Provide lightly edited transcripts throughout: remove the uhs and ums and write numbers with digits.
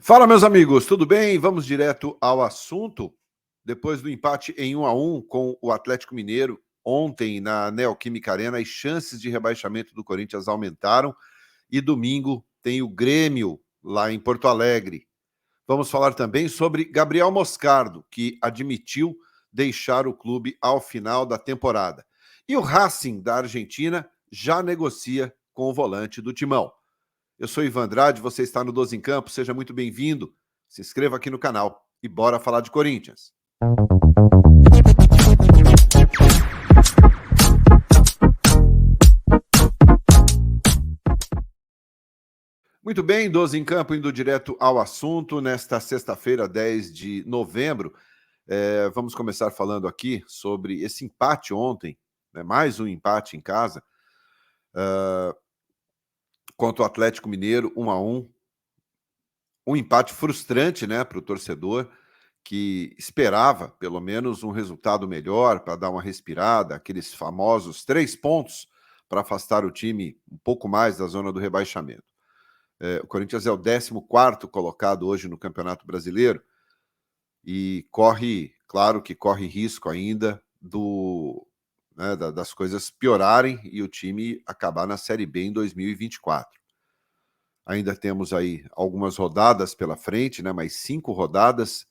Fala, meus amigos, tudo bem? Vamos direto ao assunto. Depois do empate em 1-1 com o Atlético Mineiro, ontem na Neoquímica Arena, as chances de rebaixamento do Corinthians aumentaram e domingo tem o Grêmio lá em Porto Alegre. Vamos falar também sobre Gabriel Moscardo, que admitiu deixar o clube ao final da temporada. E o Racing da Argentina já negocia com o volante do Timão. Eu sou Ivan Andrade, você está no 12 em Campo, seja muito bem-vindo. Se inscreva aqui no canal e bora falar de Corinthians. Muito bem, 12 em Campo, indo direto ao assunto. Nesta sexta-feira, 10 de novembro, vamos começar falando aqui sobre esse empate ontem, né, mais um empate em casa, contra o Atlético Mineiro, 1-1. Um empate frustrante, né, para o torcedor, que esperava pelo menos um resultado melhor para dar uma respirada, aqueles famosos 3 pontos para afastar o time um pouco mais da zona do rebaixamento. O Corinthians é o 14º colocado hoje no Campeonato Brasileiro e claro que corre risco ainda das coisas piorarem e o time acabar na Série B em 2024. Ainda temos aí algumas rodadas pela frente, né? Mais 5 rodadas.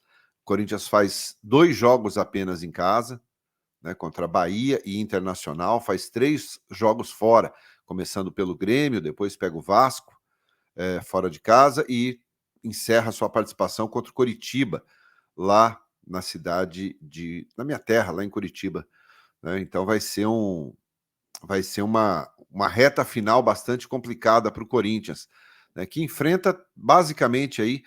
O Corinthians faz 2 jogos apenas em casa, né? Contra Bahia e Internacional. Faz 3 jogos fora, começando pelo Grêmio, depois pega o Vasco fora de casa e encerra sua participação contra o Coritiba, lá na na minha terra, lá em Curitiba. Né? Então vai ser uma reta final bastante complicada para o Corinthians, né, que enfrenta basicamente aí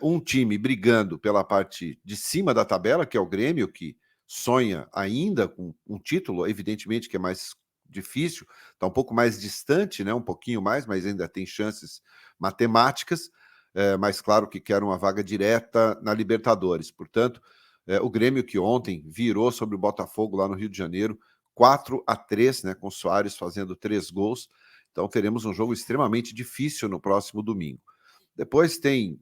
um time brigando pela parte de cima da tabela, que é o Grêmio, que sonha ainda com um título, evidentemente que é mais difícil, está um pouco mais distante, né, um pouquinho mais, mas ainda tem chances matemáticas, mas claro que quer uma vaga direta na Libertadores. Portanto, o Grêmio que ontem virou sobre o Botafogo lá no Rio de Janeiro, 4-3, né, com o Soares fazendo 3 gols. Então teremos um jogo extremamente difícil no próximo domingo. Depois tem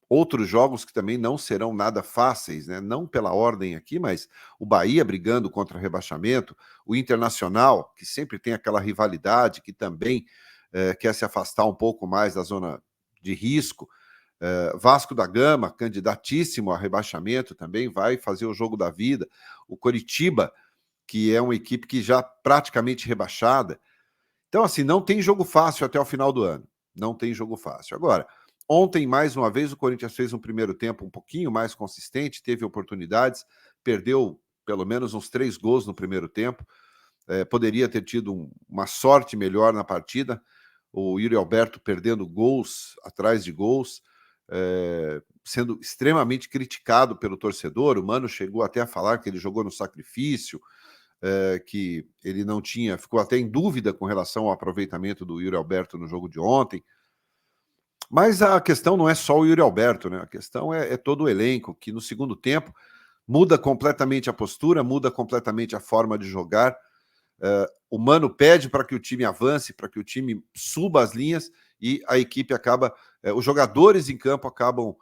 outros jogos que também não serão nada fáceis, né? Não pela ordem aqui, mas o Bahia brigando contra o rebaixamento, o Internacional, que sempre tem aquela rivalidade, que também quer se afastar um pouco mais da zona de risco. Vasco da Gama, candidatíssimo a rebaixamento, também vai fazer o jogo da vida. O Coritiba, que é uma equipe que já praticamente rebaixada. Então, assim, não tem jogo fácil até o final do ano. Não tem jogo fácil. Agora, ontem, mais uma vez, o Corinthians fez um primeiro tempo um pouquinho mais consistente, teve oportunidades, perdeu pelo menos uns 3 gols no primeiro tempo. Poderia ter tido uma sorte melhor na partida. O Yuri Alberto perdendo gols atrás de gols, sendo extremamente criticado pelo torcedor. O Mano chegou até a falar que ele jogou no sacrifício, que ele não tinha, ficou até em dúvida com relação ao aproveitamento do Yuri Alberto no jogo de ontem. Mas a questão não é só o Yuri Alberto, né? A questão é todo o elenco, que no segundo tempo muda completamente a postura, muda completamente a forma de jogar. O Mano pede para que o time avance, para que o time suba as linhas e a equipe acaba, os jogadores em campo acabam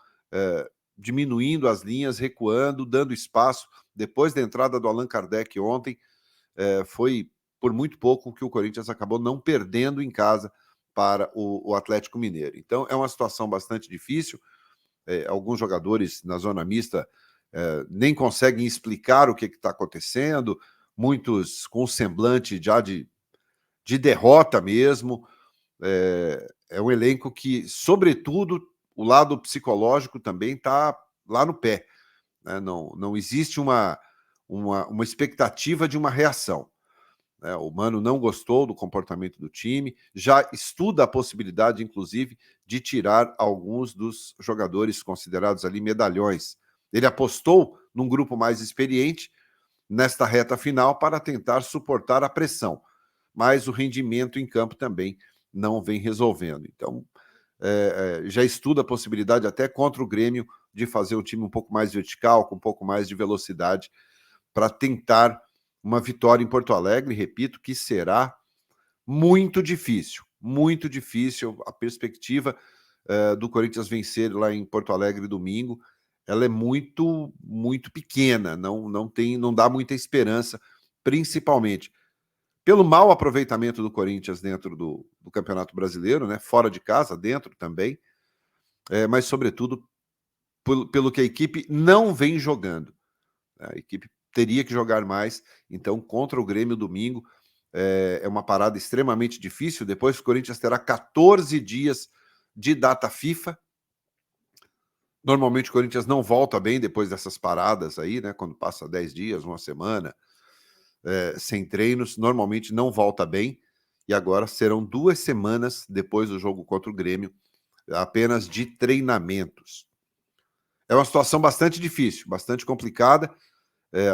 diminuindo as linhas, recuando, dando espaço. Depois da entrada do Allan Kardec ontem, foi por muito pouco que o Corinthians acabou não perdendo em casa para o Atlético Mineiro. Então é uma situação bastante difícil. Alguns jogadores na zona mista nem conseguem explicar o que está acontecendo, muitos com semblante já de derrota mesmo. É um elenco que, sobretudo, o lado psicológico também está lá no pé. Né? Não existe uma expectativa de uma reação. O Mano não gostou do comportamento do time, já estuda a possibilidade, inclusive, de tirar alguns dos jogadores considerados ali medalhões. Ele apostou num grupo mais experiente nesta reta final para tentar suportar a pressão, mas o rendimento em campo também não vem resolvendo. Então, já estuda a possibilidade até contra o Grêmio de fazer o time um pouco mais vertical, com um pouco mais de velocidade, para tentar uma vitória em Porto Alegre, repito, que será muito difícil, muito difícil. A perspectiva do Corinthians vencer lá em Porto Alegre domingo, ela é muito, muito pequena, não dá muita esperança, principalmente pelo mau aproveitamento do Corinthians dentro do Campeonato Brasileiro, né? Fora de casa, dentro também, mas sobretudo pelo que a equipe não vem jogando. A equipe teria que jogar mais, então contra o Grêmio domingo é uma parada extremamente difícil. Depois o Corinthians terá 14 dias de data FIFA. Normalmente o Corinthians não volta bem depois dessas paradas aí, né? Quando passa 10 dias, uma semana, sem treinos, normalmente não volta bem. E agora serão 2 semanas depois do jogo contra o Grêmio, apenas de treinamentos. É uma situação bastante difícil, bastante complicada.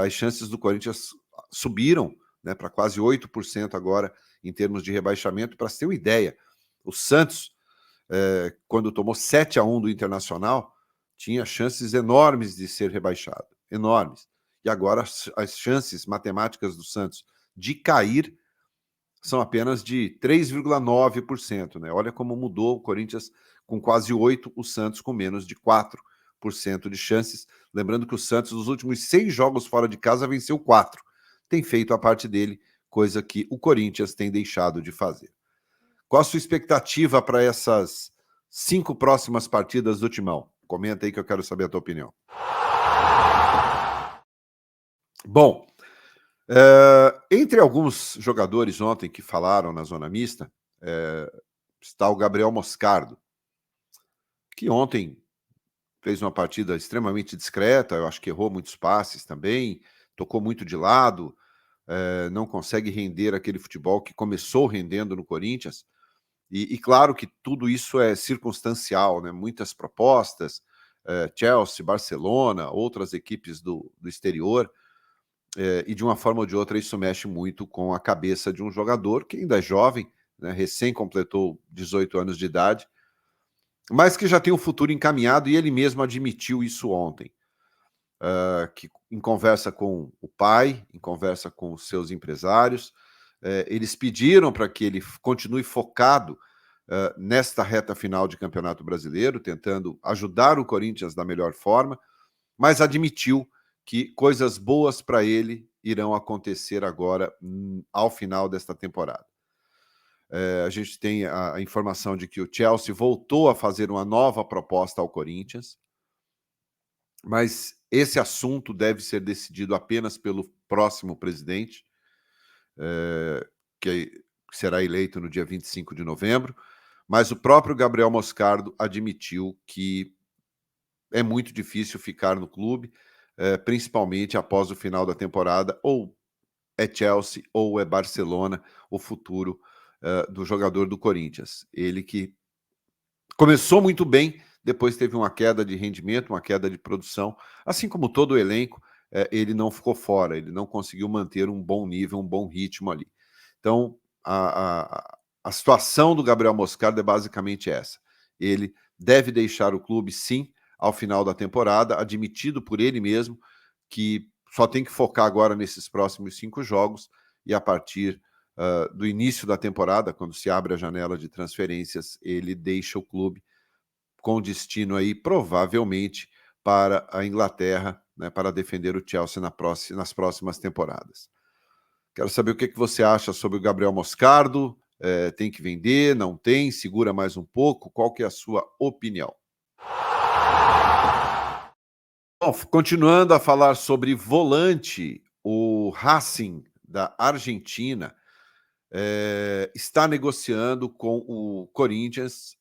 As chances do Corinthians subiram, né, para quase 8% agora em termos de rebaixamento. Para você ter uma ideia, o Santos, quando tomou 7-1 do Internacional, tinha chances enormes de ser rebaixado, enormes. E agora as chances matemáticas do Santos de cair são apenas de 3,9%. Né? Olha como mudou o Corinthians com quase 8%, o Santos com menos de 4% de chances. Lembrando que o Santos, nos últimos 6 jogos fora de casa, venceu 4. Tem feito a parte dele, coisa que o Corinthians tem deixado de fazer. Qual a sua expectativa para essas 5 próximas partidas do Timão? Comenta aí que eu quero saber a tua opinião. Bom, entre alguns jogadores ontem que falaram na zona mista, está o Gabriel Moscardo, que ontem fez uma partida extremamente discreta. Eu acho que errou muitos passes também, tocou muito de lado, não consegue render aquele futebol que começou rendendo no Corinthians. E claro que tudo isso é circunstancial, né? Muitas propostas, Chelsea, Barcelona, outras equipes do exterior, e de uma forma ou de outra isso mexe muito com a cabeça de um jogador que ainda é jovem, né? Recém completou 18 anos de idade, mas que já tem um futuro encaminhado, e ele mesmo admitiu isso ontem, que em conversa com o pai, em conversa com os seus empresários, eles pediram para que ele continue focado nesta reta final de Campeonato Brasileiro, tentando ajudar o Corinthians da melhor forma, mas admitiu que coisas boas para ele irão acontecer agora ao final desta temporada. A gente tem a informação de que o Chelsea voltou a fazer uma nova proposta ao Corinthians, mas esse assunto deve ser decidido apenas pelo próximo presidente, que será eleito no dia 25 de novembro, mas o próprio Gabriel Moscardo admitiu que é muito difícil ficar no clube, principalmente após o final da temporada. Ou é Chelsea ou é Barcelona o futuro do jogador do Corinthians. Ele que começou muito bem, depois teve uma queda de rendimento, uma queda de produção, assim como todo o elenco. Ele não ficou fora, ele não conseguiu manter um bom nível, um bom ritmo ali. Então, a situação do Gabriel Moscardo é basicamente essa. Ele deve deixar o clube, sim, ao final da temporada, admitido por ele mesmo que só tem que focar agora nesses próximos 5 jogos, e a partir do início da temporada, quando se abre a janela de transferências, ele deixa o clube com destino aí, provavelmente, para a Inglaterra, né, para defender o Chelsea nas próximas temporadas. Quero saber o que você acha sobre o Gabriel Moscardo. Tem que vender? Não tem? Segura mais um pouco? Qual que é a sua opinião? Bom, continuando a falar sobre volante, o Racing da Argentina está negociando com o Corinthians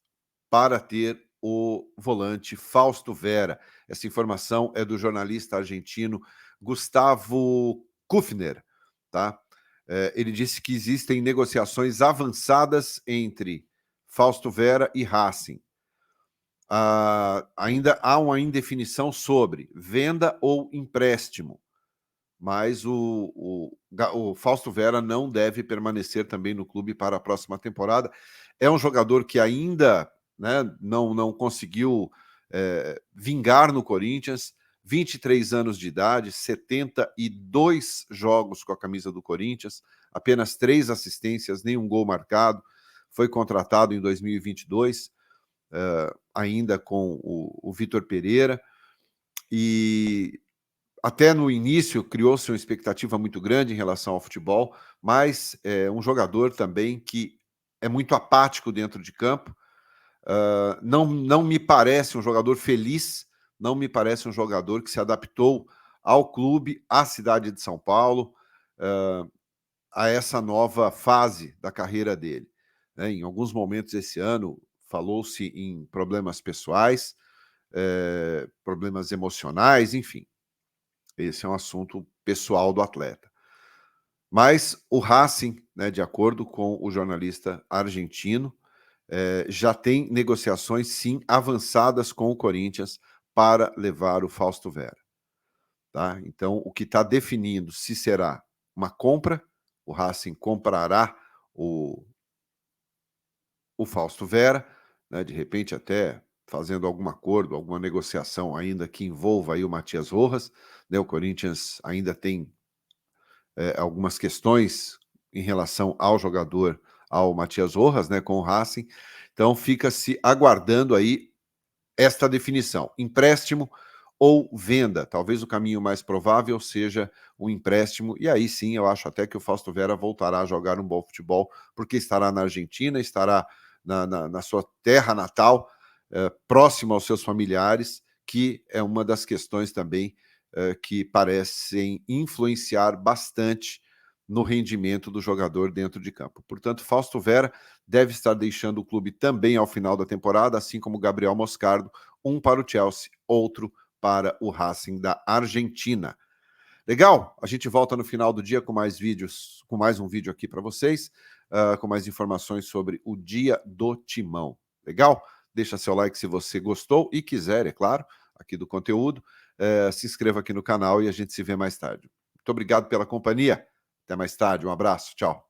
para ter o volante Fausto Vera. Essa informação é do jornalista argentino Gustavo Kufner, tá? Ele disse que existem negociações avançadas entre Fausto Vera e Racing. Ainda há uma indefinição sobre venda ou empréstimo, mas o Fausto Vera não deve permanecer também no clube para a próxima temporada. É um jogador que ainda, né, não conseguiu vingar no Corinthians. 23 anos de idade, 72 jogos com a camisa do Corinthians, apenas 3 assistências, nenhum gol marcado. Foi contratado em 2022. ainda com o Vitor Pereira, e até no início criou-se uma expectativa muito grande em relação ao futebol, mas é um jogador também que é muito apático dentro de campo. Não me parece um jogador feliz, não me parece um jogador que se adaptou ao clube, à cidade de São Paulo, a essa nova fase da carreira dele. Né? Em alguns momentos esse ano falou-se em problemas pessoais, problemas emocionais, enfim. Esse é um assunto pessoal do atleta. Mas o Racing, né, de acordo com o jornalista argentino, já tem negociações, sim, avançadas com o Corinthians para levar o Fausto Vera. Tá? Então, o que está definindo se será uma compra, o Racing comprará o Fausto Vera, né, de repente até fazendo algum acordo, alguma negociação ainda que envolva aí o Matias Rojas. Né? O Corinthians ainda tem algumas questões em relação ao jogador, ao Matias Rojas, né, com o Racing. Então fica-se aguardando aí esta definição, empréstimo ou venda. Talvez o caminho mais provável seja o empréstimo, e aí sim eu acho até que o Fausto Vera voltará a jogar um bom futebol, porque estará na Argentina, estará na sua terra natal, próximo aos seus familiares, que é uma das questões também que parecem influenciar bastante no rendimento do jogador dentro de campo. Portanto, Fausto Vera deve estar deixando o clube também ao final da temporada, assim como Gabriel Moscardo, um para o Chelsea, outro para o Racing da Argentina. Legal? A gente volta no final do dia com mais vídeos, com mais um vídeo aqui para vocês, com mais informações sobre o Dia do Timão. Legal? Deixa seu like se você gostou e quiser, é claro, aqui do conteúdo. Se inscreva aqui no canal e a gente se vê mais tarde. Muito obrigado pela companhia. Até mais tarde. Um abraço. Tchau.